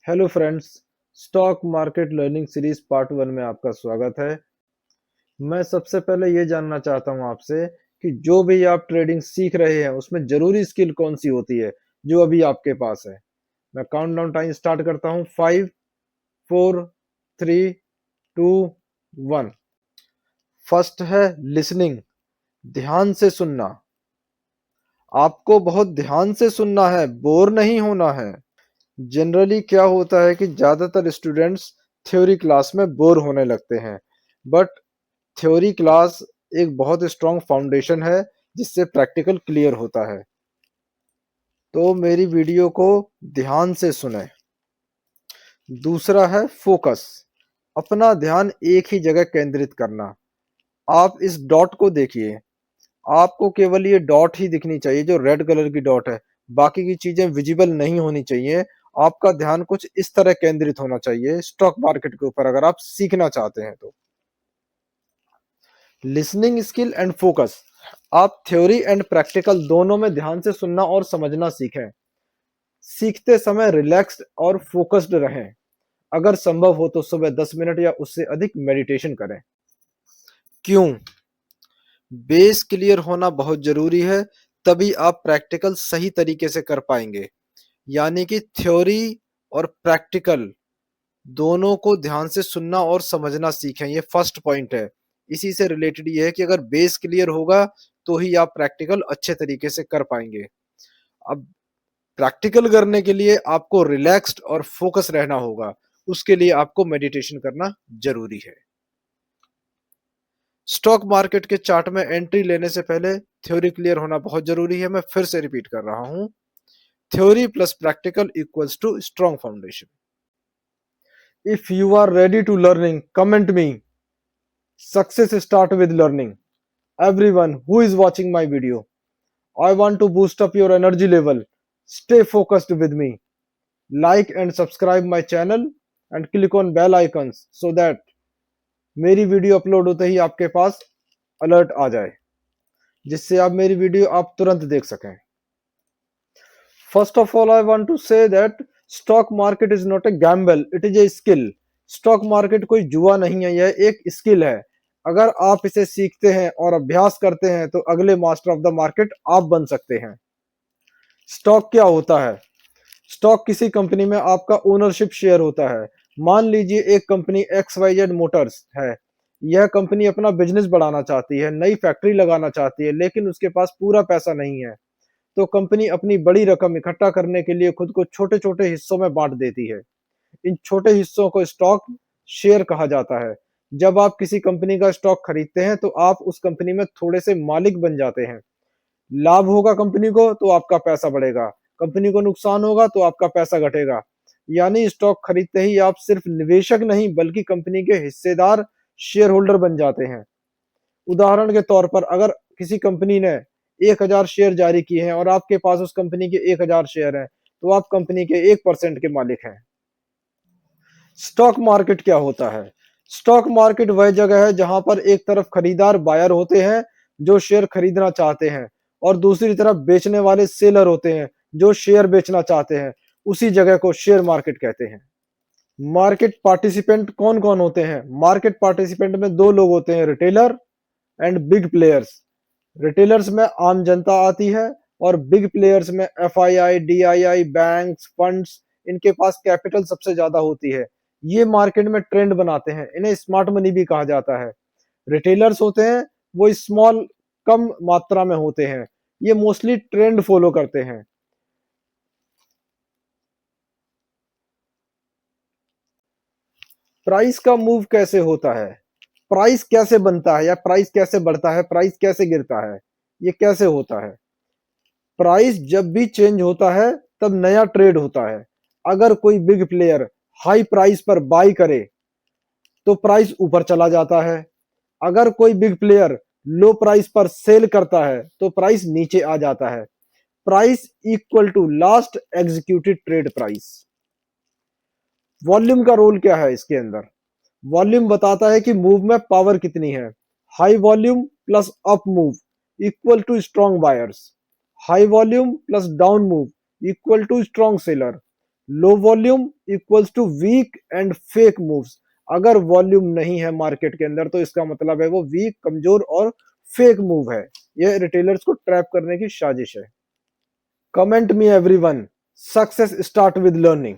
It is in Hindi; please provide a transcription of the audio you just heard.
Hello friends, stock market learning series part 1 में आपका स्वागत है। मैं सबसे पहले ये जानना चाहता हूँ आपसे कि जो भी आप ट्रेडिंग सीख रहे हैं उसमें जरूरी स्किल कौन सी होती है जो अभी आपके पास है। मैं काउंटडाउन टाइम स्टार्ट करता हूँ। 5, 4, 3, 2, 1। फर्स्ट है लिसनिंग, ध्यान से सुनना। आपको बहुत ध्यान से सुनना है, बोर नहीं होना है। जनरली क्या होता है कि ज्यादातर स्टूडेंट्स थ्योरी क्लास में बोर होने लगते हैं, बट थ्योरी क्लास एक बहुत स्ट्रॉन्ग फाउंडेशन है जिससे प्रैक्टिकल क्लियर होता है। तो मेरी वीडियो को ध्यान से सुने। दूसरा है फोकस, अपना ध्यान एक ही जगह केंद्रित करना। आप इस डॉट को देखिए, आपको केवल ये डॉट ही दिखनी चाहिए जो रेड कलर की डॉट है, बाकी की चीजें विजिबल नहीं होनी चाहिए। आपका ध्यान कुछ इस तरह केंद्रित होना चाहिए स्टॉक मार्केट के ऊपर अगर आप सीखना चाहते हैं तो। लिसनिंग स्किल एंड फोकस, आप थ्योरी एंड प्रैक्टिकल दोनों में ध्यान से सुनना और समझना सीखें। सीखते समय रिलैक्स्ड और फोकस्ड रहें। अगर संभव हो तो सुबह 10 मिनट या उससे अधिक मेडिटेशन करें। क्यों? बेस क्लियर होना बहुत जरूरी है, तभी आप प्रैक्टिकल सही तरीके से कर पाएंगे। यानी कि थ्योरी और प्रैक्टिकल दोनों को ध्यान से सुनना और समझना सीखें। ये फर्स्ट पॉइंट है। इसी से रिलेटेड ये है कि अगर बेस क्लियर होगा तो ही आप प्रैक्टिकल अच्छे तरीके से कर पाएंगे। अब प्रैक्टिकल करने के लिए आपको रिलैक्स्ड और फोकस रहना होगा, उसके लिए आपको मेडिटेशन करना जरूरी है। स्टॉक मार्केट के चार्ट में एंट्री लेने से पहले थ्योरी क्लियर होना बहुत जरूरी है। मैं फिर से रिपीट कर रहा हूं, theory plus practical equals to strong foundation. If you are ready to learning, comment me. Success start with learning. Everyone who is watching my video, I want to boost up your energy level. Stay focused with me. Like and subscribe my channel and click on bell icons so that मेरी वीडियो अपलोड होते ही आपके पास अलर्ट आ जाए, जिससे आप मेरी वीडियो आप तुरंत देख सकें। First of all, I want to say that stock market is not a gamble, it is a skill. Stock market कोई जुआ नहीं है, यह एक स्किल है। अगर आप इसे सीखते हैं और अभ्यास करते हैं तो अगले मास्टर ऑफ द मार्केट आप बन सकते हैं। स्टॉक क्या होता है? स्टॉक किसी कंपनी में आपका ओनरशिप शेयर होता है। मान लीजिए एक कंपनी XYZ मोटर्स है। यह कंपनी अपना बिजनेस बढ़ाना चाहती है, नई फैक्ट्री लगाना चाहती है, लेकिन उसके पास पूरा पैसा नहीं है। तो कंपनी अपनी बड़ी रकम इकट्ठा करने के लिए खुद को छोटे छोटे हिस्सों में बांट देती है। इन छोटे हिस्सों को स्टॉक शेयर कहा जाता है। जब आप किसी कंपनी का स्टॉक खरीदते हैं तो आप उस कंपनी में थोड़े से मालिक बन जाते हैं। लाभ होगा कंपनी को तो आपका पैसा बढ़ेगा, कंपनी को नुकसान होगा तो आपका पैसा घटेगा। यानी स्टॉक खरीदते ही आप सिर्फ निवेशक नहीं बल्कि कंपनी के हिस्सेदार, शेयर होल्डर बन जाते हैं। उदाहरण के तौर पर अगर किसी कंपनी ने 1000 शेयर जारी किए हैं और आपके पास उस कंपनी के 1000 शेयर हैं, तो आप कंपनी के 1% के मालिक हैं। स्टॉक मार्केट क्या होता है? स्टॉक मार्केट वह जगह है जहां पर एक तरफ खरीदार बायर होते हैं जो शेयर खरीदना चाहते हैं, और दूसरी तरफ बेचने वाले सेलर होते हैं जो शेयर बेचना चाहते हैं। उसी जगह को शेयर मार्केट कहते हैं। मार्केट पार्टिसिपेंट कौन कौन होते हैं? मार्केट पार्टिसिपेंट में दो लोग होते हैं, retailer and big players. Retailers में आम जनता आती है और बिग प्लेयर्स में FII, DII, बैंक्स, फंड्स, इनके पास कैपिटल सबसे ज्यादा होती है। ये मार्केट में ट्रेंड बनाते हैं, इन्हें स्मार्ट मनी भी कहा जाता है। रिटेलर्स होते हैं वो स्मॉल, कम मात्रा में होते हैं, ये मोस्टली ट्रेंड फॉलो करते हैं। प्राइस का मूव कैसे होता है? प्राइस कैसे बनता है या प्राइस कैसे बढ़ता है, प्राइस कैसे गिरता है, ये कैसे होता है? प्राइस जब भी चेंज होता है तब नया ट्रेड होता है। अगर कोई बिग प्लेयर हाई प्राइस पर बाई करे तो प्राइस ऊपर चला जाता है। अगर कोई बिग प्लेयर लो प्राइस पर सेल करता है तो प्राइस नीचे आ जाता है। Price equal to last executed trade price. Volume का रोल क्या है इसके अंदर? वॉल्यूम बताता है कि मूव में पावर कितनी है। High volume plus up move equal to strong buyers, high volume plus down move equal to strong seller, low volume equals to weak and fake moves. अगर वॉल्यूम नहीं है मार्केट के अंदर तो इसका मतलब है वो वीक, कमजोर और फेक मूव है। ये रिटेलर्स को ट्रैप करने की साजिश है। Comment me everyone, success start with learning.